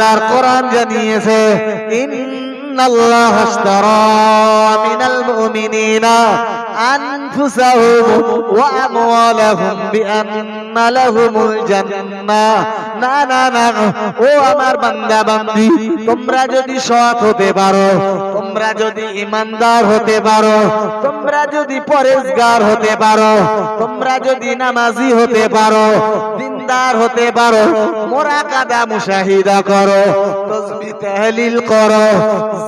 আল্লাহর কোরআন জানিয়েছে, ইন্নাল্লাহা আশতারা মিনাল মুমিনিনা আনফুসাহুম ওয়া আমওয়ালাহুম বিআন্না লাহুমুল জান্নাহ। না না না, ও আমার বান্দা বান্দি, তোমরা যদি সৎ হতে পারো, তোমরা যদি ইমানদার হতে পারো, তোমরা যদি পরেজগার হতে পারো, তোমরা যদি নামাজি হতে পারো, দিনদার হতে পারো, মুরাকাবা মুশাহিদা করো, তাসবিহ তাহলিল করো,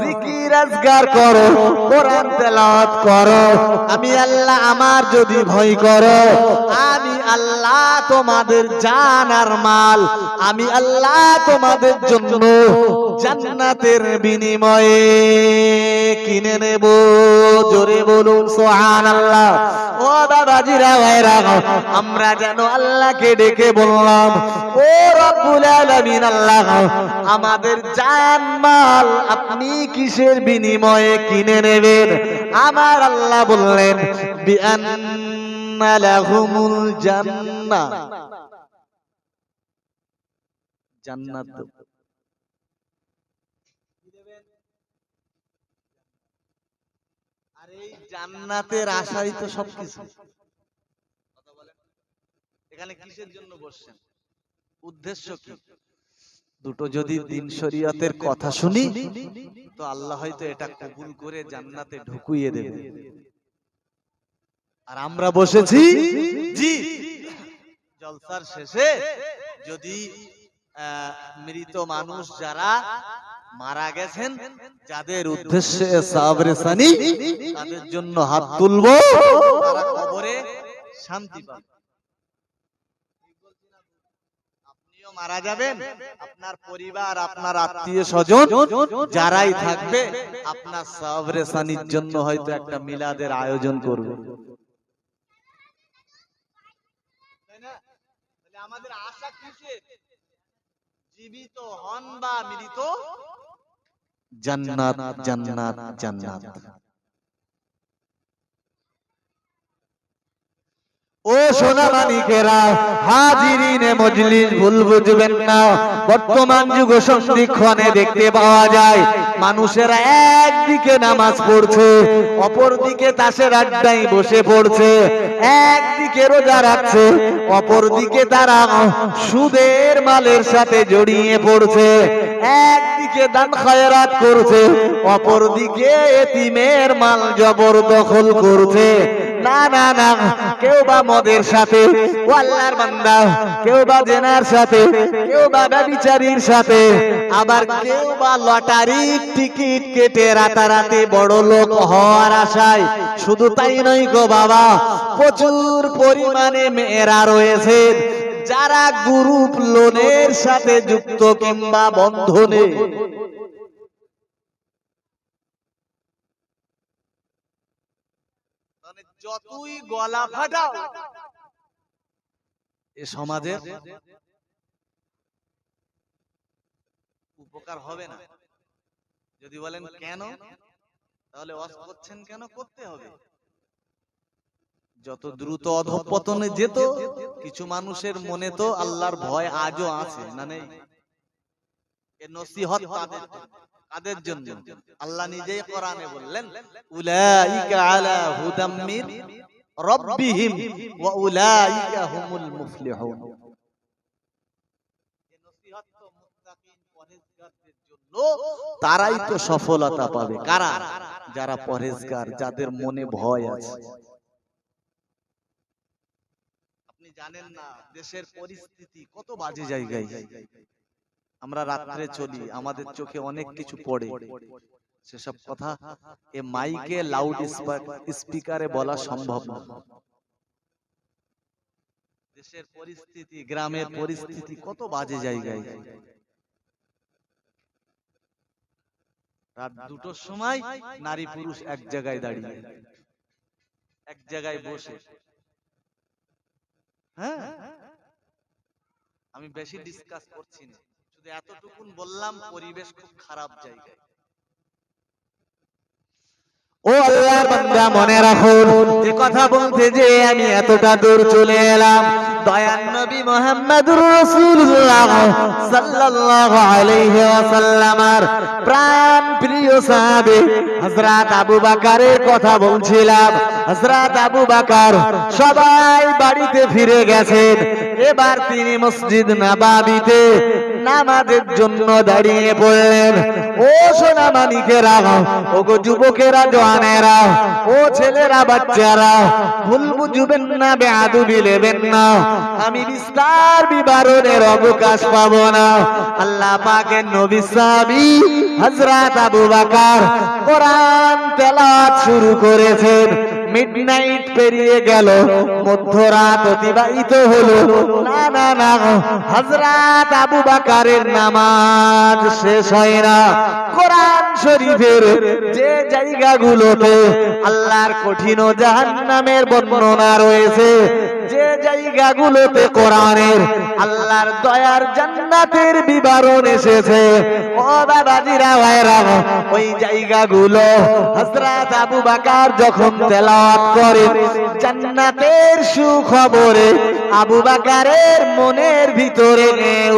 জিকির আজগার করো, কোরআন তেলাওয়াত করো, আমি আল্লাহ আমার যদি ভয় করো, আমি আল্লাহ তোমাদের জান আর মাল আমি আল্লাহ তোমাদের জন্য জান্নাতের বিনিময়ে কিনে নেব। জোরে বলুন সুবহানাল্লাহ। ও বাবাজিরা ভাইরা, আমরা যেন আল্লাহকে ডেকে বললাম, ও রব্বুল আলামিন আল্লাহ, আমাদের জান মাল আপনি কিসের বিনিময়ে কিনে নেবেন? আমার আল্লাহ বললেন, বিআন্না লাহুমুল জান্নাহ, জান্নাত। আর এই জান্নাতের আশাই তো সবকিছু। এখানে কিসের জন্য বসছেন? উদ্দেশ্য কি? দুটো যদি দিন শরীয়তের কথা শুনি তো আল্লাহ হয়তো এটা কবুল করে জান্নাতে ঢুকিয়ে দেবে। আর আমরা বসেছি জি জলসার শেষে যদি মৃত মানুষ যারা মারা গেছেন, যাদের উদ্দেশ্যে সাবরে সানি, তাদের জন্য হাত তুলবো, তারা কবরে শান্তি পাবে। আপনিও মারা যাবেন, আপনার পরিবার, আপনার আত্মীয় স্বজন যারাই থাকবে, আপনার সাবরে সানির জন্য হয়তো একটা মিলাদের আয়োজন করবে। আমাদের আশা কিসের? জীবিত হন বা মৃত, জান্নাত জান্নাত জান্নাত। ও সোনা মানিকেরা, হাজিরিনে মজলিস, ভুল বুঝবেন না। বর্তমান যুগ সন্ধিক্ষণে দেখতে পাওয়া যায় মানুষেরা একদিকে নামাজ পড়ছে, অপরদিকে তাসের আড্ডায় বসে পড়ছে, একদিকে রোজা রাখছে, অপরদিকে তারা সুদের মালের সাথে জড়িয়ে পড়ছে, একদিকে দান খয়রাত করছে, অপরদিকে এতিমের মাল জবরদখল করছে। না না না, কেউ বা মদের সাথে, ও আল্লাহর বান্দা, কেউ বা জেনার সাথে, কেউ বা ব্যভিচারীর সাথে, আবার কেউ বা লটারির টিকিট কেটে রাতারাতি বড় লোক হওয়ার আশায়। শুধু তাই নয় গো বাবা, প্রচুর পরিমাণে মেয়েরা রয়েছে যারা গ্রুপ লোনের সাথে যুক্ত কিংবা বন্ধনে। যতই গলা ফাটাও, এ সমাজের উপকার হবে না। যদি বলেন কেন, তাহলে ওয়াজ করছেন কেন? করতে হবে। যত দ্রুত অধঃপতনে যেত, কিছু মানুষের মনে তো আল্লাহর ভয় আজও আছে, না নেই? এ নসিহত কাদের জন্য? আল্লাহ নিজেই কোরআনে বললেন, উলাইকা আলা হুদাম মির রাব্বিহিম ওয়া উলাইকা হুমুল মুফলিহুন। এই নসিহত তো মুত্তাকিন পরহেজগারদের জন্য, তারাই তো সফলতা পাবে। কারা? যারা পরহেজগার, যাদের মনে ভয় আছে। আপনি জানেন না দেশের পরিস্থিতি কত বাজে জায়গায়। আমরা রাত্রে চলি, আমাদের চোখে অনেক কিছু পড়ে, সেসব কথা এ মাইকে লাউড স্পিকারে বলা সম্ভব না। দেশের পরিস্থিতি, গ্রামের পরিস্থিতি কত বাজে জায়গায়। রাত 2টোর সময় নারী পুরুষ এক জায়গায় দাঁড়িয়ে, এক জায়গায় বসে। হ্যাঁ, আমি বেশি ডিসকাস করছি না, শুধু এতটুকুন বললাম, পরিবেশ খুব খারাপ জায়গায়। ও আল্লাহর বান্দা মনে রাখুন, যে কথা বলতে যে আমি এতটা দূর চলে এলাম, দয়ার নবী মুহাম্মদুর রাসূলুল্লাহ সাল্লাল্লাহু আলাইহি ওয়াসাল্লামের প্রাণ প্রিয় সাহাবী হযরত আবু বকরের কথা বলছিলাম। হযরত আবু বকর সবাই বাড়িতে ফিরে গেছেন, এবার তিনি মসজিদ নববীতে নামাজের জন্য দাঁড়িয়ে পড়লেন। ও সোনা মানিকেরা, ও গো যুবকেরা, জওয়ানেরা, ও ছেলেরা, বাচ্চারা, ভুল বুঝবেন না, বেয়াদবি নেবেন না, আমি বিস্তার বিবরণের অবকাশ পাবো না। আল্লাহ পাকের নবী সাহাবী হযরত আবু বকর কোরআন তেলাওয়াত শুরু করেছেন। মিডনাইট পেরিয়ে গেল, মধ্যরাত অতিবাহিত হলো, না না না, হযরত আবু বকরের নামাজ শেষ হয় না। কোরআন শরীফের যে জায়গাগুলোতে আল্লাহর কঠিন ও জাহান্নামের বর্ণনা রয়েছে, যে জায়গাগুলোতে কোরআনের আল্লাহর দয়ার জান্নাতের বিবরণ এসেছে, ও বাবাজিরা ভাইরা, ওই জায়গাগুলো হযরত আবু বকর যখন তেলাওয়াত করেন, জান্নাতের সুখবরে আবু বকরের মনের ভিতরে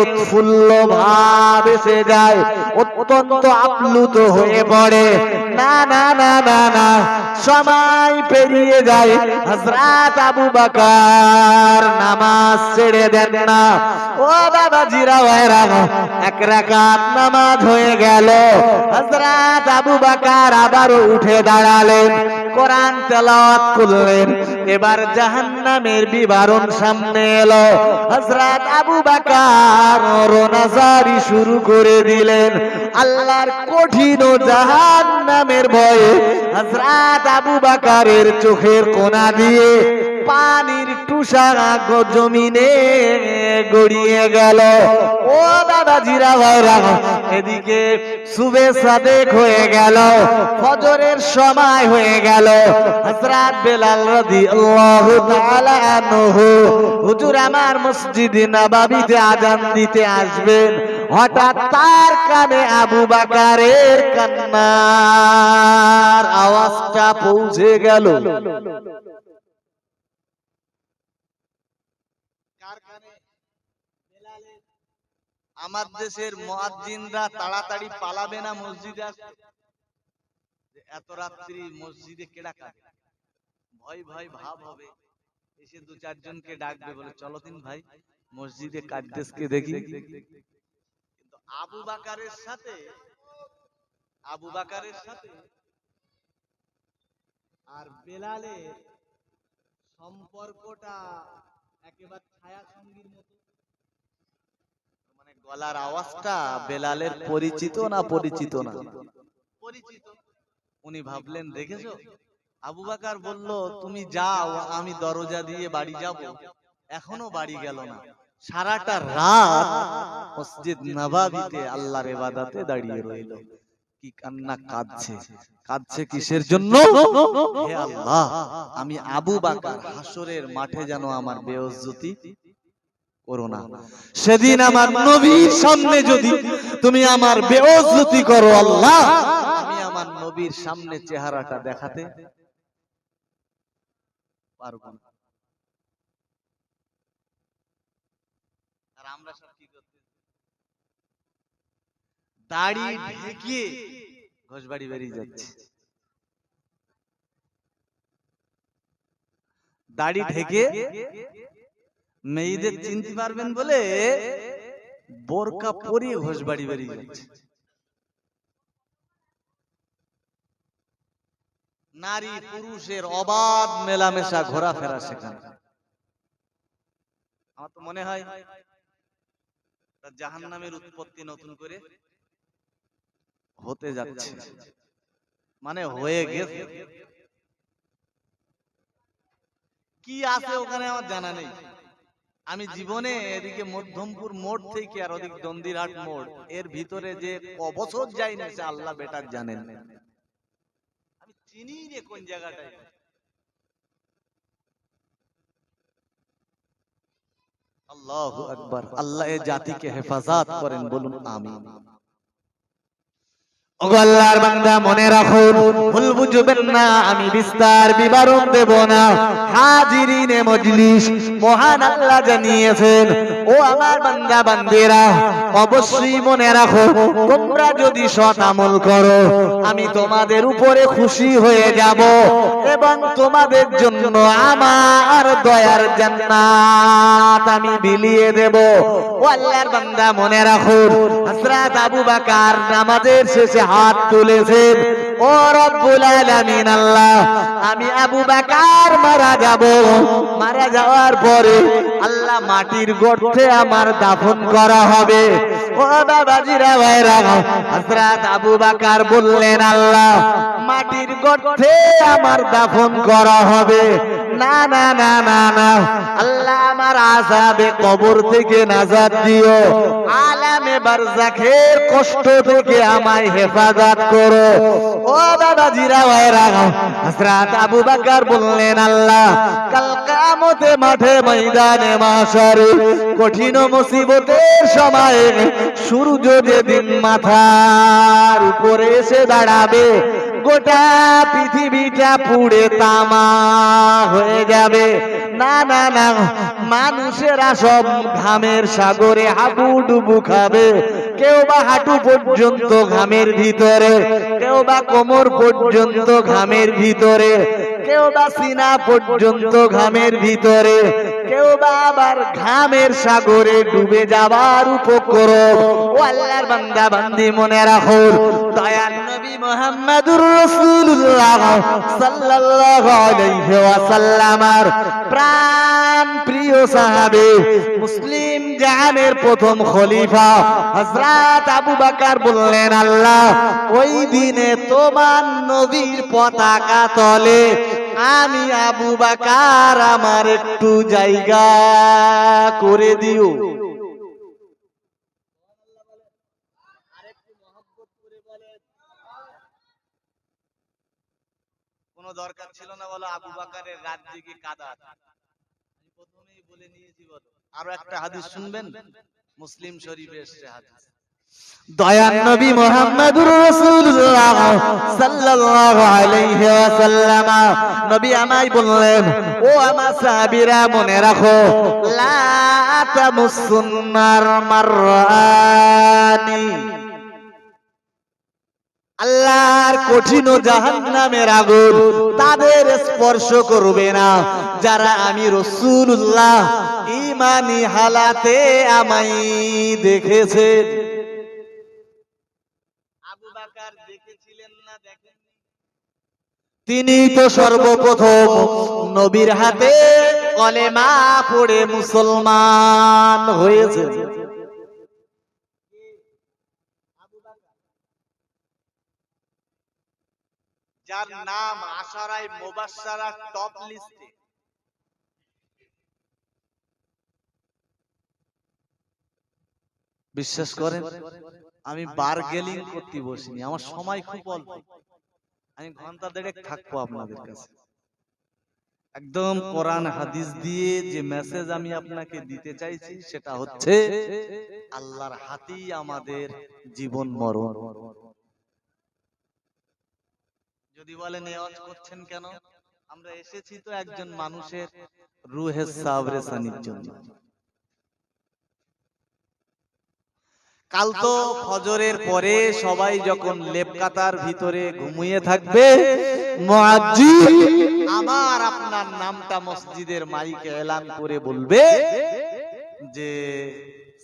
উৎফুল্ল ভাব এসে যায়, অত্যন্ত আপ্লুত হয়ে পড়ে। না না না না না, সময় পেরিয়ে যায়, হযরত আবু বকর নামাজ ছেড়ে দেন না। ও বাবাজিরা ভাইরা, এক রাকাত নামাজ হয়ে গেল, হযরত আবু বকর আবারও উঠে দাঁড়ালেন, কোরআন তেলাওয়াত করলেন। এবার জাহান্নামের বিবরণ সামনে এলো, হযরত আবু বকর রোনাজারি শুরু করে দিলেন। আল্লাহর কঠিন ও জাহান্নামের ভয়ে হযরত আবু বকরের চোখের কোনা দিয়ে পানির টুসা জমিনে গড়িয়ে গেল। ও বাবাজিরা ভাইরা, এদিকে সুবে সাদেক হয়ে গেল, ফজরের সময় হয়ে গেল। হযরত বেলাল রাদিয়াল্লাহু তাআলা আনহু হুজুর আমার মসজিদে নববীতে আযান দিতে আসবেন, হঠাৎ তার কানে আবু বকরের কান্নার আওয়াজটা পৌঁছে গেল। আমার দেশের মুয়াজ্জিনরা তাড়াতাড়ি পালাবে না মসজিদে আসতে, এত রাত্রি মসজিদে কেডা কাঁদে, ভয় ভয় ভাব হবে, এসে দু চারজনকে ডাকবে, বলে চলো দিন ভাই মসজিদে কাঁদতেসকে দেখি। কিন্তু আবু বকরের সাথে আর বেলালের সম্পর্কটা একেবারে ছায়া সঙ্গীর মতো। মানে গলার আওয়াজটা বেলালের পরিচিত না পরিচিত না? পরিচিত। উনি ভাবলেন, দেখেছো, আবু বকর বলল তুমি যাও, আমি দরজা দিয়ে বাড়ি যাব, এখনো বাড়ি গেল না। সারাটা রাত মসজিদ নববীতে আল্লাহর ইবাদতে দাঁড়িয়ে রইল। কি কান্না, কাঁদছে কিসের জন্য? হে আল্লাহ, আমি আবু বকর হাসরের মাঠে যেন আমার বেইজ্জতি করো না। সেদিন আমার নবীর সামনে যদি তুমি আমার বেইজ্জতি করো আল্লাহ, আমি আমার নবীর সামনে চেহারাটা দেখাতে পারবো না। আর আমরা সব কি করতে, দাড়ি ঢেকে ঘোষবাড়ি বেরিয়ে যাচ্ছে, দাড়ি ঢেকে মেয়েদের চিনতে পারবেন বলে বোরকা পরিয়ে ঘোষবাড়ি বেরিয়ে যাচ্ছে। নারী পুরুষের অবাধ মেলামেশা, ঘোরাফেরা সেখানে। আমার তো মনে হয় জাহান্নামের উৎপত্তি নতুন করে হতে যাচ্ছে, মানে হয়ে গেছে। কি আছে ওখানে আমার জানা নেই। আমি জীবনে এদিকে মধ্যমপুর মোড় থেকে আর ওদিক দন্দিরহাট মোড় এর ভিতরে যে কবছর যাই না, সে আল্লাহ বেটার জানেন। আমি চিনি রে কোন জায়গাটায়। আল্লাহু আকবার। আল্লাহ এ জাতিকে হেফাজত করেন, বলুন আমিন। ওগো আল্লাহর বান্দা মনে রাখুন, ভুল বুঝবেন না, আমি বিস্তার বিবরণ দেব না। হাজিরিনে মজলিস, মহান আল্লাহ জানিয়েছেন, ও আমার বান্দা বান্দিরা, অবশ্যই মনে রাখো, তোমরা যদি সৎ আমল করো আমি তোমাদের উপরে খুশি হয়ে যাব এবং তোমাদের জন্য আমার দয়ার জান্নাত আমি বিলিয়ে দেব। ও আল্লাহর বান্দা মনে রাখুন, হযরত আবু বকর নামাজের শেষে হাত তুলেছেন, ও রব্বুল আলামিন আল্লাহ, আমি আবু বকর মারা যাব, মারা যাওয়ার পরে আল্লাহ মাটির গর্তে আমার দাফন করা হবে। ও বাবাজিরা ভাইরা, হযরত আবু বকর বললেন, আল্লাহ মাটির গর্তে আমার দাফন করা হবে না, না না না না, আল্লাহ আমার আযাবে কবর থেকে নাজাত দিও, আলামে বারযাখের কষ্ট থেকে আমায় হেফাজত করো। ও বাবাজিরা ভাইরা, হযরত আবু বকর বললেন, আল্লাহ কাল কিয়ামতে মাঠে ময়দানে মাশারে কঠিন মুসিবতের সময় সূর্য যেদিন মাথার উপরে এসে দাঁড়াবে, গোটা পৃথিবীটা পুড়ে তামা হয়ে যাবে। না না না, মানুষেরা সব ঘামের সাগরে হাবুডুবু খাবে, কেউ বা হাঁটু পর্যন্ত ঘামের ভিতরে, কেউ বা কোমর পর্যন্ত ঘামের ভিতরে, কেউ বা সিনা পর্যন্ত ঘামের ভিতরে, কেউ বা আবার ঘামের সাগরে ডুবে যাবার উপক্রম। ও আল্লাহর বান্দা বান্দি মনে রাখো, দয়াল নবী মুহাম্মদুর রাসূলুল্লাহ সাল্লাল্লাহু আলাইহি ওয়াসাল্লামের প্রাণ প্রিয় সাহাবী, মুসলিম জাহানের প্রথম খলিফা হযরত আবু বকর বললেন, আল্লাহ ওই দিনে তোমার নবীর পতাকা তলে আমি আবু বকর আমার একটু জায়গা করে দিও। কোনো দরকার ছিল না বলো আবু বকরের রাত জেগে কাঁদা, আমি প্রথমেই বলে নিয়েছি। বলো আরো একটা হাদিস শুনবেন, মুসলিম শরীফে এসেছে হাদিস, দয়ার নবী মুহাম্মদুর রাসূলুল্লাহ সাল্লাল্লাহু আলাইহি ওয়াসাল্লাম নবী আমায় বললেন, ও আমার সাহাবীরা মনে রাখো, লা তামুসুন্নার মাররানি, আল্লাহর কঠিন জাহান্নামের আগুন তাদের স্পর্শ করবে না যারা আমি রাসূলুল্লাহ ঈমানি হালাতে আমায় দেখেছে। আবু বকর দেখেছিলেন না দেখেন? তিনি তো সর্বপ্রথম নবীর হাতে কলেমা পড়ে মুসলমান হয়েছেন। যার নাম আশারায়ে মুবাশশারা টপ লিস্টে, বিশ্বাস করেন আমি বার্গেনিং করতে বসিনি, আমার সময় খুব অল্প, আমি ঘন্টা দেড়েক থাকবো আপনাদের কাছে। একদম কোরআন হাদিস দিয়ে যে মেসেজ আমি আপনাকে দিতে চাইছি সেটা হচ্ছে, আল্লাহর হাতেই আমাদের জীবন মরণ। যদি বলেন নেওয়াজ করছেন কেন, আমরা এসেছি তো একজন মানুষের রুহের সাবরেসানির জন্য। কাল তো ফজরের পরে সবাই যখন লেপকাতার ভিতরে ঘুমিয়ে থাকবে, মুয়াজ্জিন আমার আপনার নামটা মসজিদের মাইকে এলান করে বলবে যে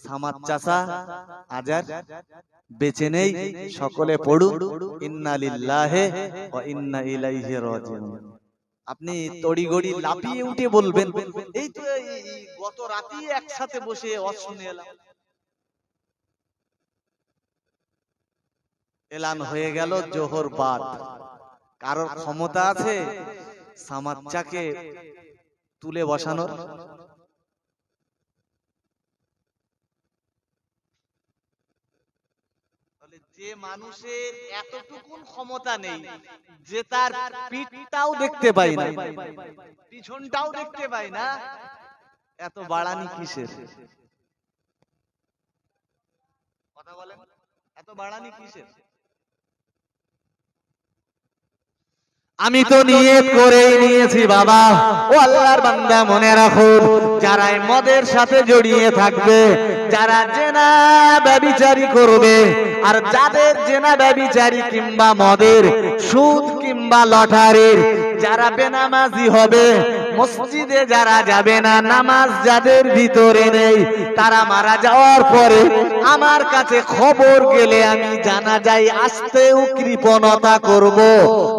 সামাদ চাচা আজান বেঁচে নেই, সকলে পড়ুন ইন্না লিল্লাহি ওয়া ইন্না ইলাইহি রাজিউন। আপনি তড়িগড়ি লাফিয়ে উঠে বলবেন, এই তো গত রাতেই একসাথে বসে ওয়াজ শুনে এলাম। এলান হয়ে গেল জোহর বাদ। কারোর ক্ষমতা আছে সামাচ্চাকে তুলে বসানোর? যে মানুষের এতটুকুন ক্ষমতা নেই যে তার পিঠটাও দেখতে পাই না, পিছনটাও দেখতে পাই না, এত বাড়ানি কিসের? কথা বলেন, এত বাড়ানি কিসের? আমি তো নিয়ত করেই নিয়েছি বাবা। ও আল্লাহর বান্দা মনে রাখো, যারা মদের সাথে জড়িয়ে থাকবে, যারা জেনা ব্যভিচারী করবে, আর যাদের জেনা ব্যভিচারী কিংবা মদের, সুদ কিংবা লটারির যারা বেনামাজি হবে, মসজিদে যারা যাবে না, নামাজ যাদের ভিতরে নেই, তারা মারা যাওয়ার পরে আমার কাছে খবর গেলে আমি জানাজায় আসতেও কৃপণতা করব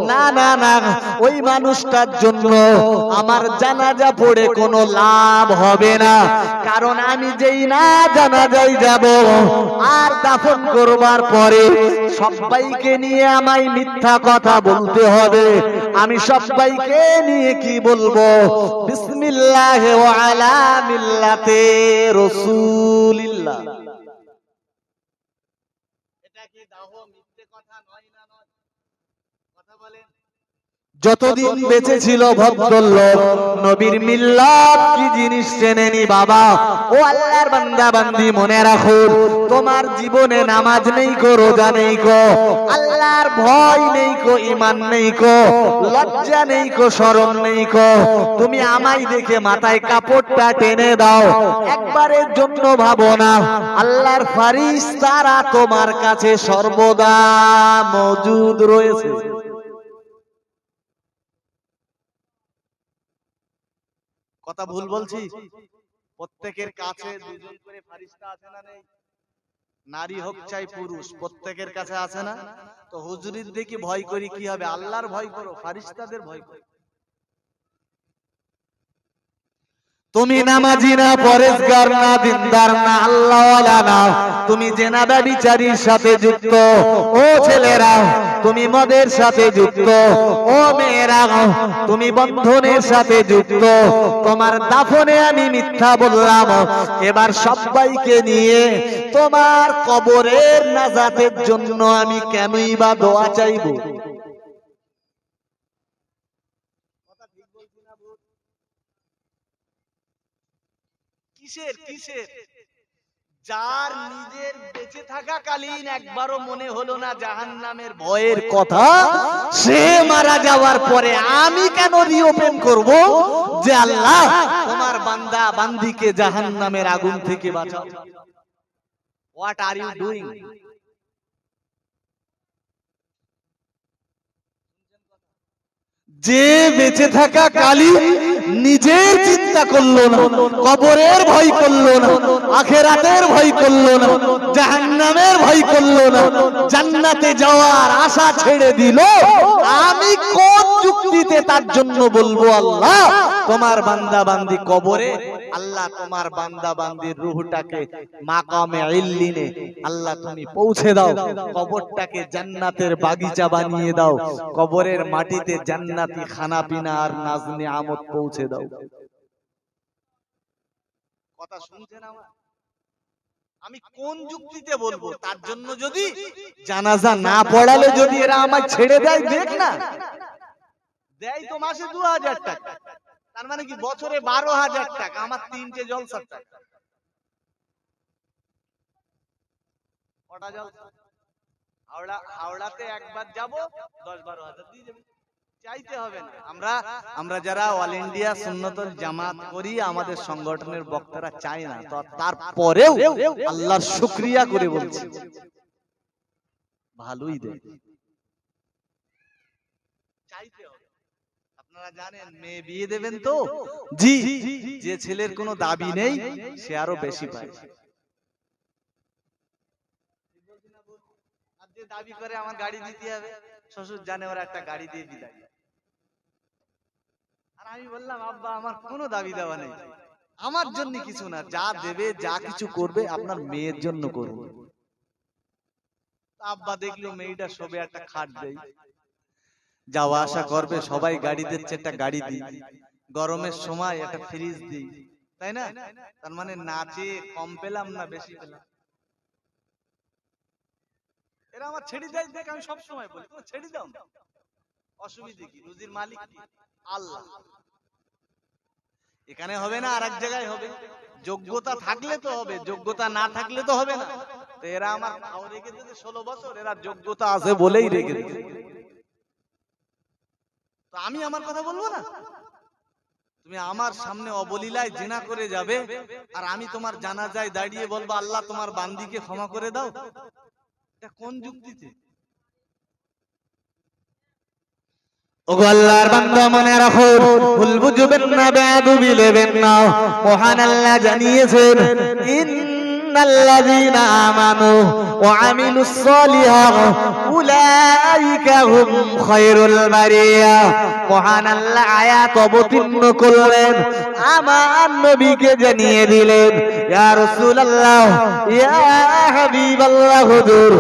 না। না না, ওই মানুষটার জন্য আমার জানাজা পড়ে কোনো লাভ হবে না। কারণ আমি যেই না জানাজায় যাব, আর দাফন করবার পরে সবাইকে নিয়ে আমায় মিথ্যা কথা বলতে হবে। আমি সবাইকে নিয়ে কি বলবো? বিসমিল্লাহ ওয়া আলা মিল্লাতে রাসূলিল্লাহ। এটা কি দাহ মিথ্যে কথা নয় না? নয়, কথা বলেন। যতদিন বেঁচে ছিল ভদ্রলোক নবীর মিল্লাত কি জিনিস চেনেনি বাবা। ও আল্লাহর বান্দা বান্দি মনে রাখো, তোমার জীবনে নামাজ নেই কো, রোজা নেই কো, আল্লাহর ভয় নেই কো, ঈমান নেই কো, লজ্জা নেই কো, শরম নেই কো, তুমি আমায় দেখে মাথায় কাপড়টা টেনে দাও, একবারের জন্য ভাবো না আল্লাহর ফেরেশতারা তোমার কাছে সর্বদা মওজুদ রয়েছে। কথা ভুল বলছি? প্রত্যেকের কাছে দুজন করে ফেরেশতা আছে না নেই? নারী হোক চাই পুরুষ, প্রত্যেকের কাছে আছে না? তো হুজুরির দেখি ভয় করি কি হবে? আল্লাহর ভয় করো, ফেরেশতাদের ভয় করো। তুমি নামাজি না, পরেশগার না, দিনদার না, আল্লাহওয়ালা না, তুমি জেনা ব্যভিচারীর সাথে যুক্ত। ও ছেলেরা, তুমি মদের সাথে যুক্ত। ও মেয়েরা, তুমি বন্ধনের সাথে যুক্ত। তোমার দাফনে আমি মিথ্যা বললাম, এবার সবাইকে নিয়ে তোমার কবরের নাজাতের জন্য আমি কেনই বা দোয়া চাইব? কিসের কিসের? যার নিজের বেঁচে থাকাকালীন একবারও মনে হলো না জাহান্নামের ভয়ের কথা, সে মারা যাওয়ার পরে আমি কেন রিওপেন করব যে আল্লাহ তোমার বান্দা বান্দিকে জাহান্নামের আগুন থেকে বাঁচাও? What are you doing? যে বেঁচে থাকা কালীন নিজের চিন্তা করলো না, কবরের ভয় করলো না, আখিরাতের ভয় করলো না, জাহান্নামের ভয় করলো না, জান্নাতে যাওয়ার আশা ছেড়ে দিল, আমি কোন যুক্তিতে তার জন্য বলবো আল্লাহ তোমার বান্দা বান্দি কবরে, আল্লাহ তোমার বান্দা বান্দির রূহটাকে মাকামে ইল্লিনে আল্লাহ তুমি পৌঁছে দাও, কবরটাকে জান্নাতের বাগিচা বানিয়ে দাও, কবরের মাটিতে জান্নাতি খানা পিনা আর নাজ নিয়ামত পৌঁছে দাও। কথা শুনছেন আমার? আমি কোন যুক্তিতে বলবো? তার জন্য যদি জানাজা না পড়ালে যদি এরা আমায় ছেড়ে দেয়, দেখ না, দেয় তো মাসে 2000 টাকা, তার মানে কি বছরে 12,000 টাকা, আমার 3টে জলসার টাকা। কটা জলসা? হাওড়াতে একবার যাব, 10-12,000 দিয়ে যাবে, চাইতে হবে না। আমরা যারা অল ইন্ডিয়া সুন্নতুল জামাত করি, আমাদের সংগঠনের বক্তারা চায় না, তো তারপরেও আল্লাহর শুকরিয়া করে বলছি ভালোই দেয়, চাইতে হবে। আপনারা জানেন মেয়ে বিয়ে দেবেন তো, জি, যে ছেলের কোনো দাবি নেই সে আরো বেশি পায়, আর যে দাবি করে আমার গাড়ি দিতে হবে, শ্বশুর জানে ওরা একটা গাড়ি দিয়ে বিদায়। আর আমি বললাম আব্বা আমার কোনো দাবি দেওয়া নেই, আমার জন্য কিছু না, যা দেবে যা কিছু করবে আপনার মেয়ের জন্য করবে। আব্বা দেখলো মেয়েটা সবে একটা খাট দেয়, যাওয়া আসা করবে, সবাই গাড়ি দিচ্ছে, একটা গাড়ি দিই, গরমের সময় একটা ফ্রিজ দিই, তাই না? তার মানে নাচে কম পেলাম না বেশি পেলাম? এরা আমার ছেড়ে দেয় দেখ, আমি সব সময় বলি তুমি ছেড়ে দাও, অসুবিধা কি? রুজির মালিক কি? আল্লাহ। এখানে হবে না, আর এক জায়গায় হবে। যোগ্যতা থাকলে তো হবে, যোগ্যতা না থাকলে তো হবে না। তো এরা আমার খাও রেখে দিতে 16 বছর, এরা যোগ্যতা আছে বলেই রেখে দিতে। তো আমি আমার কথা বলবো না? তুমি আমার সামনে অবলীলায় জিনা করে যাবে আর আমি তোমার জানাজায় দাঁড়িয়ে বলবো আল্লাহ তোমার বান্দিকে ক্ষমা করে দাও? এটা কোন যুক্তিতে? ওগো আল্লাহর বান্দা মনে রাখো, ভুল বুঝবেন না, বেয়াদবি নেবেন না। মহান আল্লাহ জানিয়েছেন, ইন্নাল্লাযীনা আমানু ওয়া আমিলুস সলিহাত উলাইকা হুম খায়রুল বারিয়া। মহান আল্লাহ আয়াত অবতীর্ণ করলেন, আমার নবীকে জানিয়ে দিলেন, ইয়া রাসূলুল্লাহ, ইয়া হাবিবাল্লাহ, হুজুর,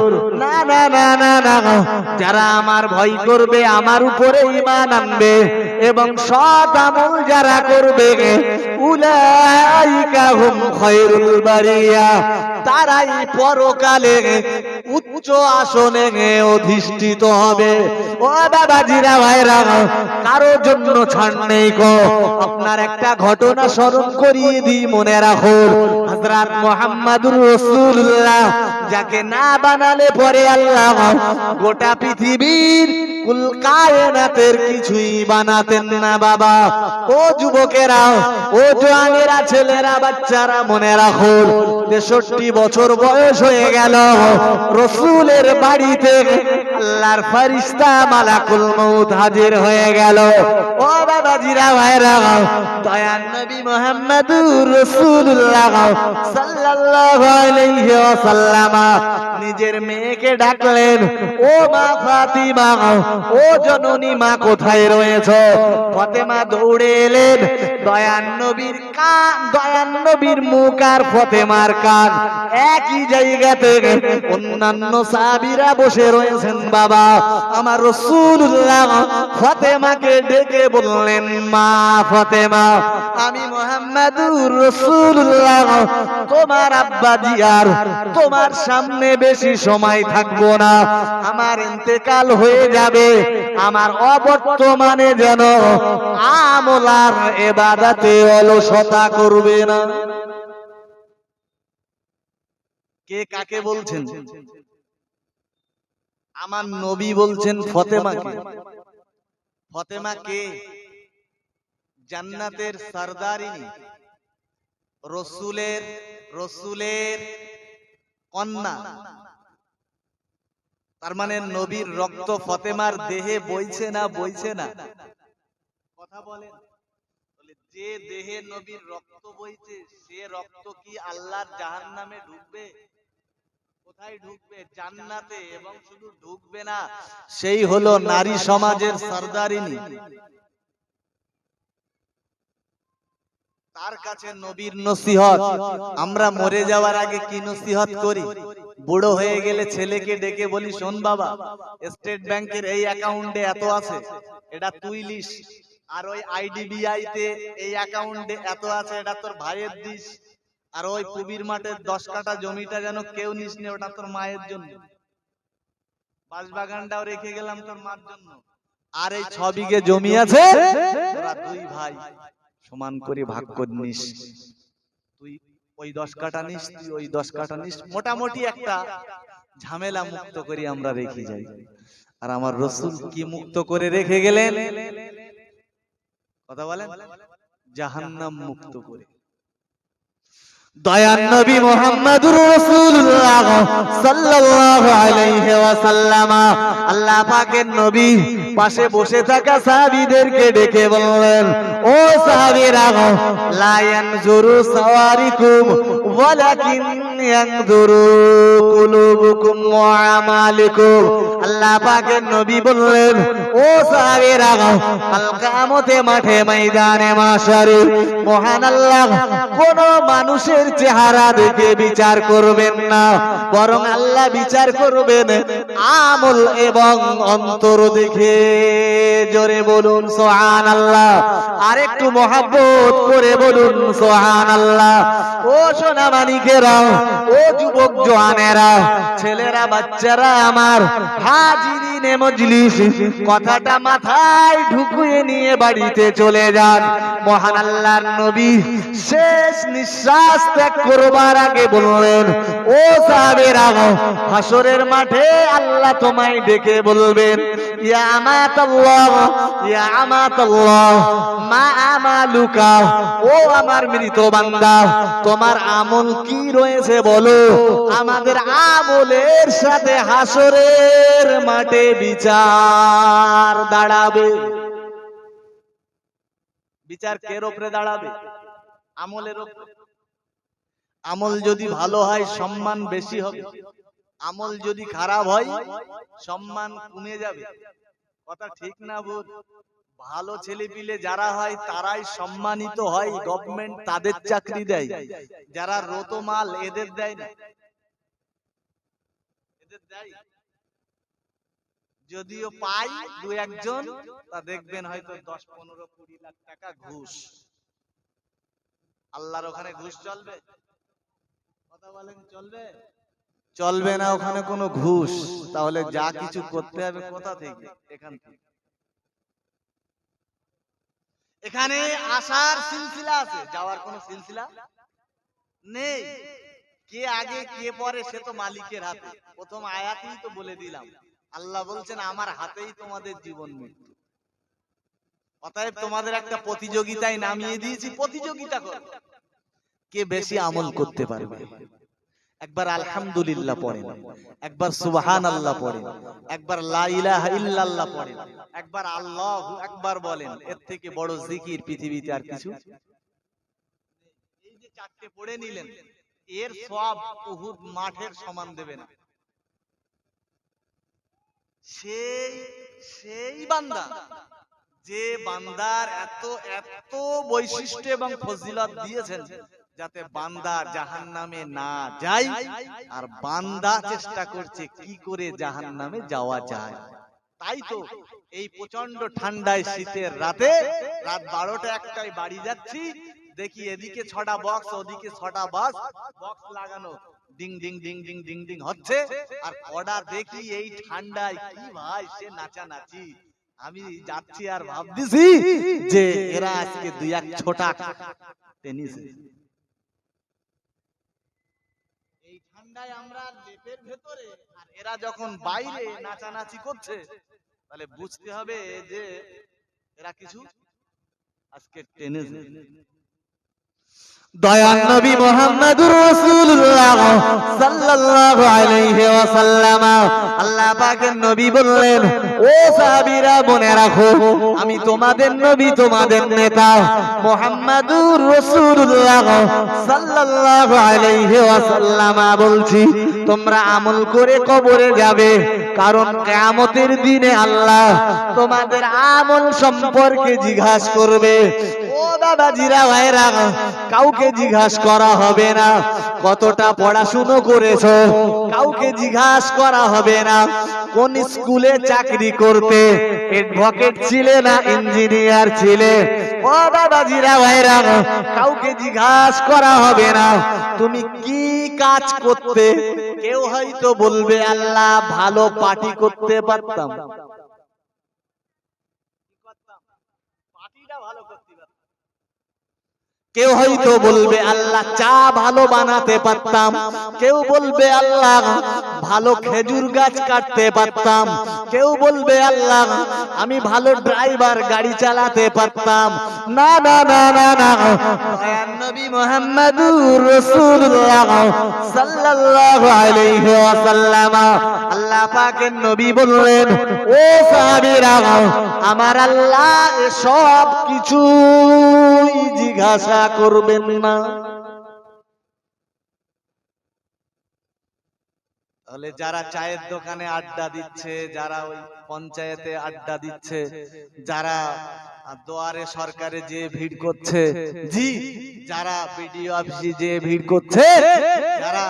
না না না না না, যারা আমার ভয় করবে, আমার উপরে ঈমান আনবে এবং সৎ আমল যারা করবে, উলাইকা হুম খায়রুল বারিয়া, তারাই পরকালে উচ্চ আসনে অধিষ্ঠিত হবে। ও বাবাজিরা, ভাইরা, কারোর জন্য ছাড় নেই গো। আপনার একটা ঘটনা স্মরণ করিয়ে দিই, মনে রাখুন, হযরত মুহাম্মদুর রাসূলুল্লাহ, যাকে না বানালে পরে আল্লাহ গোটা পৃথিবীর কুল কায়নাতের কিছুই বানাতেন না বাবা। ও যুবকেরা, ও জওয়ানেরা, ছেলেরা, বাচ্চারা, মনে রাখুন, 63 বছর বয়স হয়ে গেল, রাসূলের বাড়িতে আল্লাহর ফেরেশতা মালাকুল মউত হাজির হয়ে গেল। ও বাবাজিরা, ভাইরা, দয়ার নবী মুহাম্মদুর রাসূলুল্লাহ সাল্লাল্লাহু আলাইহি ওয়াসাল্লাম নিজের মেয়েকে ডাকলেন, ও মা ফাতিমা, ও জননী মা, কোথায় রয়েছো? ফাতেমা দৌড়ে এলেন। দয়ার নবীর কান, দয়ার নবীর মুখ আর ফাতেমার কান একই জায়গাতে। অন্যান্য সাহাবীরা বসে রয়েছেন। বাবা আমার রাসূলুল্লাহ ফাতেমাকে ডেকে বললেন, মা ফাতেমা, আমি মুহাম্মদুর রাসূলুল্লাহ তোমার আব্বাজি আর তোমার সামনে বেশি সময় থাকবো না, আমার ইন্তেকাল হয়ে যাবে। আমার অবর্তমানে যেন আমল আর ইবাদতে অলসতা করবে না। কে কাকে বলছেন? আমার নবী বলছেন ফাতেমাকে। ফাতেমা কে? জান্নাতের সরদারিনী, রসুলের কন্যা। তার মানে নবীর রক্ত ফাতেমার দেহে বইছে না বইছে না? কথা বলেন। যে দেহে নবীর রক্ত বইছে, সে রক্ত কি আল্লাহর জাহান্নামে ঢুকবে? কোথায় ঢুকবে? জান্নাতে। এবং শুধু ঢুকবে না, সেই হলো নারী সমাজের সরদারিনী। তার কাছে নবীর নসিহত। আমরা মরে যাওয়ার আগে কি নসিহত করি? বুড়ো হয়ে গেলে ছেলেকে ডেকে বলি, শোন বাবা, স্টেট ব্যাংকের এই অ্যাকাউন্টে এত আছে, এটা তুই লিস। আর ওই আইডিবিআই তে এই অ্যাকাউন্টে এত আছে, এটা তোর ভাইয়ের দিস। আর ওই পুবির মাঠের 10 কাঠা জমিটা যেন কেউ নিস নে, ওটা তোর মায়ের জন্য। বাঁশবাগানটাও রেখে গেলাম তোর মার জন্য। আর এই 6 বিঘে জমি আছে, তোরা 2 ভাই সমান করে ভাগ করে নিস। তুই ওই 10 কাঠা নিস, তুই ওই 10 কাঠা নিস। মোটামুটি একটা ঝামেলা মুক্ত করে আমরা রেখে যাই। আর আমার রাসূল কি মুক্ত করে রেখে গেলেন? কথা বলেন। জাহান্নাম মুক্ত করে। দয়ার নবী মুহাম্মদুর রাসূলুল্লাহ সাল্লাল্লাহু আলাইহি ওয়াসাল্লাম, আল্লাহ পাকের নবী পাশে বসে থাকা সাহাবীদেরকে ডেকে বললেন, ও সাহাবীরা, লা ইয়ানজুরু সাওয়ারিকুম ওয়ালাকিন ইয়ানজুরু কুলুবুকুম ওয়া আমালিকুম। আল্লাহ পাকের নবী বললেন, ও সাহাবীরা, কাল কিয়ামতের মাঠে, ময়দানে মাশারে, মহান আল্লাহ কোন মানুষের চেহারা দেখে বিচার করবেন না, বরং আল্লাহ বিচার করবেন আমল এবং অন্তর দেখে। জোরে বলুন সুবহানাল্লাহ। আরেকটু মহব্বত করে বলুন সুবহানাল্লাহ। ও সোনা মানিকেরা, ও যুবক জওয়ানেরা, ছেলেরা, বাচ্চারা আমার, হাজিরিনে মজলিস, কথাটা মাথায় ঢুকিয়ে নিয়ে বাড়িতে চলে যান। মহান আল্লাহর নবী শেষ নিঃশ্বাস ত্যাগ করবার আগে বললেন, ও সাহাবীরা, হাসরের মাঠে আল্লাহ তোমায় ডেকে বলবেন, ইয়া আমাতাল্লাহ ইয়া আমাতাল্লাহ মা আমালুকা, ও আমার মৃত বান্দা তোমার আমল কি রয়েছে বলো। আমাদের আমলের সাথে হাসরের মাঠে বিচার দাঁড়াবে। বিচার কের উপরে দাঁড়াবে? আমলের উপরে। আমল যদি ভালো হয় সম্মান বেশি হবে, আমল যদি খারাপ হয় সম্মান কমে যাবে। কথা ঠিক না ভুল? ভালো ছেলে পিলে যারা হয় তারাই সম্মানিত হয়, গভর্নমেন্ট তাদের চাকরি দেয়। যারা রতমাল এদের দেয় না, এদের দেয় যদিও পাই দু একজন, তা দেখবেন হয়তো 10-15-20 লাখ টাকা ঘুষ। আল্লাহর ওখানে ঘুষ চলবে? কথা বলেন, চলবে? চলবে না ওখানে কোনো ঘুষ। তাহলে যা কিছু করতে হবে কোথা থেকে? এখান থেকে। এখানে আসার সিলসিলা আছে, যাওয়ার কোনো সিলসিলা নেই। কে আগে কে পরে সে তো মালিকের হাতে। প্রথম আয়াতেই তো বলে দিলাম, আল্লাহ বলছেন আমার হাতেই তোমাদের জীবন মৃত্যু। অতএব তোমাদের একটা প্রতিযোগিতায় নামিয়ে দিয়েছি, প্রতিযোগিতা করো কে বেশি আমল করতে পারবে। একবার আলহামদুলিল্লাহ পড়েন, একবার সুবহানাল্লাহ পড়েন, একবার লা ইলাহা ইল্লাল্লাহ পড়েন, একবার আল্লাহু আকবার বলেন। এর থেকে বড় জিকির পৃথিবীতে আর কিছু। এই যে চারটে পড়ে নিলেন, এর সওয়াব উহুদ মাঠের সমান দেবে না। সেই বান্দা, যে বান্দার এত এত বৈশিষ্ট্য এবং ফজিলত দিয়েছেন যাতে বান্দা জাহান্নামে না যায়, আর বান্দা চেষ্টা করছে কি করে জাহান্নামে যাওয়া যায়। তাই তো এই প্রচন্ড ঠান্ডায় শীতের রাতে রাত 12টা-1টায় বাড়ি যাচ্ছি, দেখি এদিকে 6টা বক্স, ওদিকে 6টা বক্স লাগানো, ding ding ding ding ding ding হচ্ছে। আর কডা দেখি এই ঠান্ডায় কি ভাই সে নাচানাচি। আমি যাচ্ছি আর ভাবতেছি যে এরা আজকে 2-1 ছোটা টেনিস। এই ঠান্ডায় আমরা লেপের ভেতরে, আর এরা যখন বাইরে নাচানাচি করছে, তাহলে বুঝতে হবে যে এরা কিছু আজকে টেনিস। দয়ার নবী মুহাম্মদুর রাসূলুল্লাহ সাল্লাল্লাহু আলাইহি ওয়াসাল্লাম, আল্লাহ পাকের নবী বললেন, ও সাহাবীরা মনে রাখো আমি তোমাদের নবী, তোমাদের নেতা মুহাম্মদুর রাসূলুল্লাহ সাল্লাল্লাহু আলাইহি ওয়াসাল্লাম বলছি, তোমরা আমল করে কবরে যাবে, কারণ কিয়ামতের দিনে আল্লাহ তোমাদের আমল সম্পর্কে জিজ্ঞাসা করবে। ও বাবাজিরা ভাইরা, কাউকে জিজ্ঞাসা করা হবে না কতটা পড়াশুনো করেছো, কাউকে জিজ্ঞাসা করা হবে না কোন স্কুলে চাকরি করতে, অ্যাডভোকেট ছিলে না ইঞ্জিনিয়ার ছিলে। ও বাবাজিরা ভাইরা, কাউকে জিজ্ঞাসা করা হবে না তুমি কি কাজ করতে। কেউ হয়তো বলবে আল্লাহ ভালো পার্টি করতে পারতাম, পার্টিটা ভালো করতে পারতাম। কেউ হয়তো বলবে আল্লাহ চা ভালো বানাতে পারতাম, কেউ বলবে আল্লাহ ভালো খেজুর গাছ কাটতে পারতাম, কেউ বলবে আল্লাহ আমি ভালো ড্রাইভার গাড়ি চালাতে পারতাম। না না না না না, দয়ার নবী মুহাম্মদুর রাসূলুল্লাহ সাল্লাল্লাহু আলাইহি ওয়াসাল্লাম, আল্লাহ পাকের নবী বললেন, ও সাহাবীরা আমার আল্লাহ সব কিছু জিজ্ঞাসা করবেন না। তাহলে যারা চায়ের দোকানে আড্ডা দিচ্ছে, যারা ওই পঞ্চায়েতে আড্ডা দিচ্ছে, যারা দুয়ারে সরকারে যে ভিড় করছে, জি যারা বিডিও অফিসে যে ভিড় করছে, যারা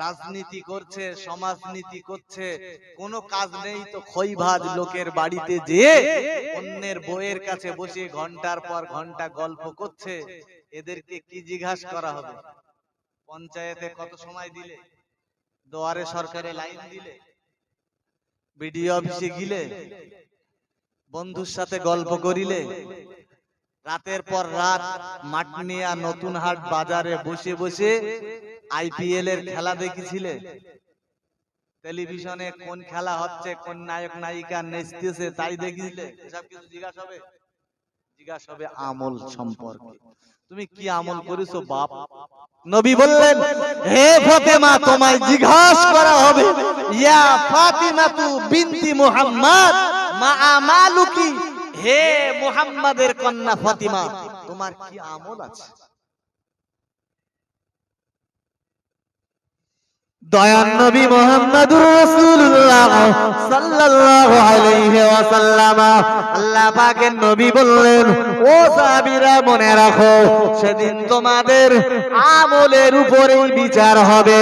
রাজনীতি করছে, সমাজনীতি করছে, কোনো কাজ নেই তো খই ভাজ লোকের বাড়িতে যেয়ে অন্যের বউয়ের কাছে বসে ঘন্টার পর ঘন্টা গল্প করছে, এদেরকে কি জিজ্ঞাসা করা হবে? পঞ্চায়েতে কত সময় দিলে, দুয়ারে সরকারে লাইন দিলে, বিডিও অফিসে গিলে, বন্ধুর সাথে গল্প করিলে, রাতের পর রাত মাটনিয়া নতুন হাট বাজারে বসে বসে আইপিএল এর খেলা দেখেছিলে, টেলিভিশনে কোন খেলা হচ্ছে, কোন নায়ক নায়িকা নেচতেছে তাই দেখিলে এসব কিছু জিজ্ঞাসা হবে? জিজ্ঞাসা হবে আমল সম্পর্কে। তুমি কি আমল করেছো বাপ? নবী বললেন, হে ফাতেমা, তোমায় জিজ্ঞাসা করা হবে, ইয়া ফাতিমাতু বিনতি মুহাম্মদ মা আমালুকি, হে মুহাম্মাদের কন্যা ফাতিমা, তোমার কি আমল আছে? দয়ান নবী মুহাম্মদুর রাসূলুল্লাহ সাল্লাল্লাহু আলাইহি ওয়াসাল্লাম, আল্লাহ পাকের নবী বললেন, ও সাহাবীরা মনে রাখো, সেদিন তোমাদের আমলের উপরেই বিচার হবে।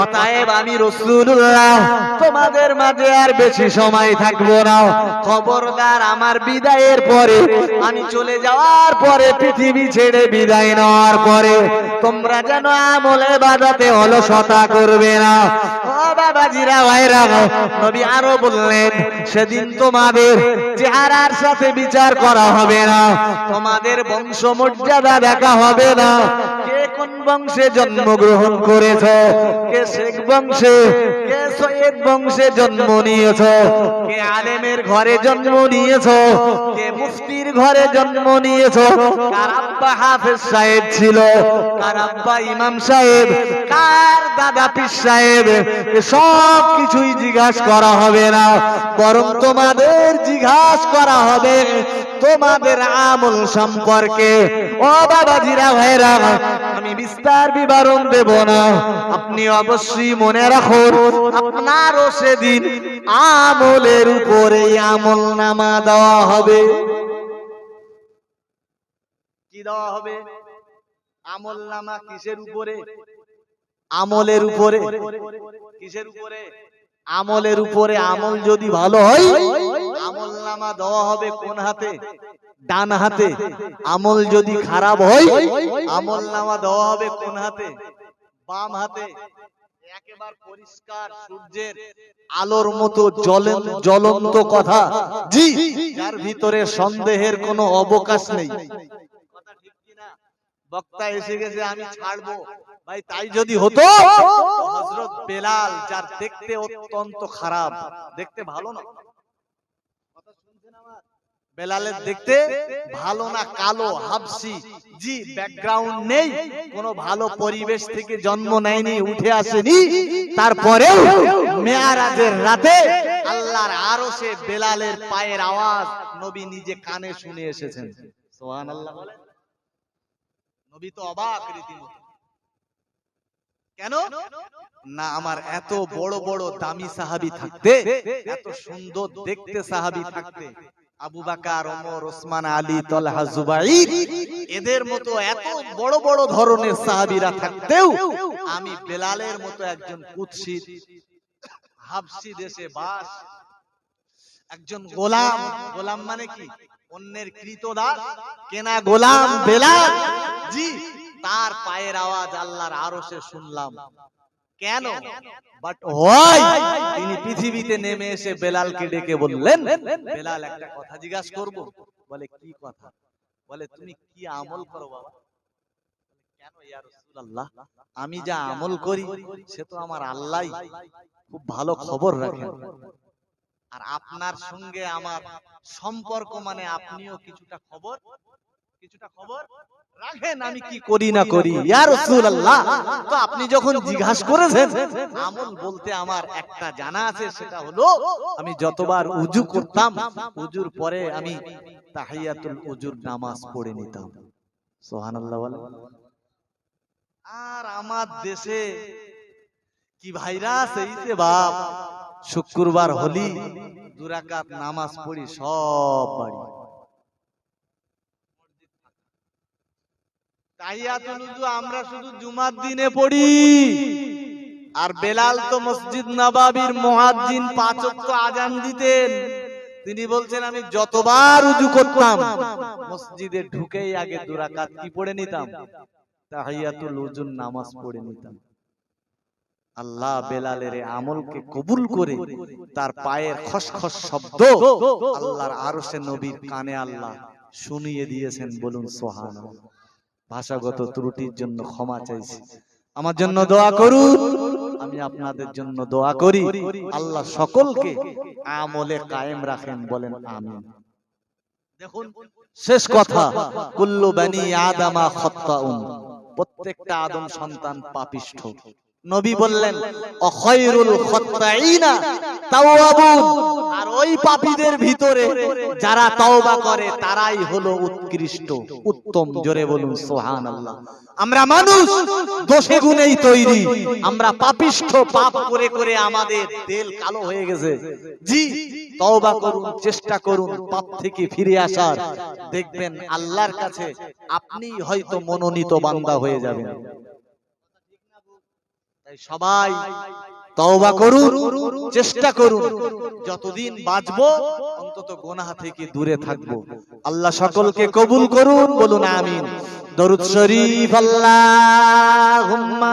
অতএব আমি রাসূলুল্লাহ তোমাদের মাঝে আর বেশি সময় থাকবো না। খবরদার, আমার বিদায়ের পরে, আমি চলে যাওয়ার পরে, পৃথিবী ছেড়ে বিদায় নেওয়ার পরে তোমরা যেন আমল ইবাদতে অলসতা করবে না। ও বাবাজিরা, ভাইরা, নবী আরো বললেন, সেদিন তোমাদের চেহারার সাথে বিচার করা হবে না, তোমাদের বংশ মর্যাদা দেখা হবে না। কে কোন বংশে জন্মগ্রহণ করেছ, কে শেখ বংশে, কে সৈয়দ বংশে জন্ম নিয়েছ, কে আলেমের ঘরে জন্ম নিয়েছ, কে মুফতির ঘরে জন্ম নিয়েছ, কার আব্বা হাফেজ সাহেব ছিল, কার আব্বা ইমাম সাহেব, কার দাদা পীর সাহেব, সব কিছুই জিজ্ঞাসা করা হবে না, বরং তোমাদের জিজ্ঞাসা করা হবে তোমাদের আমল সম্পর্কে। ও বাবাজিরা, ভাইরা, আমি বিস্তার বিবরণ দেব না, আপনি অবশ্যই মনে রাখুন, আপনারও সেদিন আমলের উপরে আমল নামা দেওয়া হবে। কি দেওয়া হবে? আমল নামা কিসের উপরে? আমলের উপরে। কিসের উপরে? আমলের উপরে। আমল যদি ভালো হয়, আমল নামা দেওয়া হবে কোন হাতে? ডান হাতে। আমল যদি খারাপ হয়, আমল নামা দেওয়া হবে কোন হাতে? বাম হাতে। একেবারে পরিষ্কার সূর্যের আলোর মতো জ্বলন্ত কথা, জি, যার ভিতরে সন্দেহের কোনো অবকাশ নেই। কথা ঠিক কি না? বক্তা এসে গেছে, আমি ছাড়বো ভাই, তাই যদি হতো হযরত বেলাল, যার দেখতে অত্যন্ত খারাপ, দেখতে ভালো না, কথা শুনছেন আমার? বেলালের দেখতে ভালো না, কালো, হাবশি, জি, ব্যাকগ্রাউন্ড নেই, কোনো ভালো পরিবেশ থেকে জন্ম নেয়নি, উঠে আসেনি, তারপরেও মেয়ারাজের রাতে আল্লাহর আরশে বেলালের পায়ের আওয়াজ নবী নিজে কানে শুনে এসেছেন। সুবহানাল্লাহ বলেন। নবী তো অবাক রীতিমতো। কেন না, আমার এত বড় বড় দামি সাহাবী থাকতে, এত সুন্দর দেখতে সাহাবী থাকতে, আবু বকর, ওমর, ওসমান, আলী, তালহা, জুবাইর, এদের মতো এত বড় বড় ধরনের সাহাবীরা থাকতেও আমি বেলালের মতো একজন কুৎসিত হাবশি দেশে বাস, একজন গোলাম, গোলাম মানে কি? অন্যের কৃতদাস, কেনা গোলাম বেলাল, জি, তার পায়ের আওয়াজ আল্লাহর আরশে শুনলাম। কেন? বাট হয় তিনি পৃথিবীতে নেমে এসে বেলালকে ডেকে বললেন, বেলাল, একটা কথা জিজ্ঞাসা করব। বলে, কি কথা? বলে, তুমি কি আমল করো বাবা? কেন ইয়া রাসূলুল্লাহ? আমি যা আমল করি সে তো আমার আল্লাহ খুব ভালো খবর রাখেন, আর আপনার সঙ্গে আমার সম্পর্ক মানে আপনিও কিছুটা খবর রাখেন আমি কি করি না করি। ইয়া রাসূলুল্লাহ, তো আপনি যখন জিজ্ঞাসা করেছেন, আমল বলতে আমার একটা জানা আছে, সেটা হলো আমি যতবার উযু করতাম, উযুর পরে আমি তাহিয়াতুল উযুর নামাজ পড়ে নিতাম। সুবহানাল্লাহ বলে। আর আমার দেশে কি ভাইরাস এইছে বাপ, শুক্রবার হলি 2 রাকাত নামাজ পড়ি সব বাড়ি। তাহিয়াতুল উযু আমরা শুধু জুমার দিনে পড়ি, আর বেলাল তো মসজিদ নববীর মুয়াজ্জিন, 5 ওয়াক্ত আযান দিতেন। তিনি বলছেন, আমি যতবার উযু করতাম মসজিদে ঢুকেই আগে 2 রাকাত কি পড়ে নিতাম? তাহিয়াতুল উযুর নামাজ পড়ে নিতাম। আল্লাহ বেলালের আমলকে কবুল করে তার পায়ের খসখস শব্দ আল্লাহর আরশে নবীর কানে আল্লাহ শুনিয়ে দিয়েছেন। বলুন সুবহানাল্লাহ। ভাষাগত ত্রুটির জন্য ক্ষমা চাইছি, আমার জন্য দোয়া করুন। আমি আপনাদের জন্য দোয়া করি আল্লাহ সকলকে আমলে কায়েম রাখেন, বলেন আমিন। দেখুন শেষ কথা, কুল্লু বানি আদামা খাত্তাউন, প্রত্যেকটা আদম সন্তান পাপিষ্ঠ। নবী বললেন অখায়রুল খাত্তাইনা তাওয়াবুন, আর ওই পাপীদের ভিতরে যারা তওবা করে তারাই হলো উৎকৃষ্ট, উত্তম। জোরে বলুন সুবহানাল্লাহ। আমরা মানুষ দোষে গুণেই তৈরি, আমরা পাপিষ্ঠ, পাপ করে করে আমাদের দিল কালো হয়ে গেছে। জি, তওবা করুন, চেষ্টা করুন পাপ থেকে ফিরে আসার, দেখবেন আল্লাহর কাছে আপনি হয়তো মনোনীত বান্দা হয়ে যাবেন। তাই সবাই তওবা করুন, চেষ্টা করুন, যতদিন বাঁচবো অন্তত গুনাহ থেকে দূরে থাকবো। আল্লাহ সকলকে কবুল করুন, বলুন আমিন। দরুদ শরীফ আল্লাহুম্মা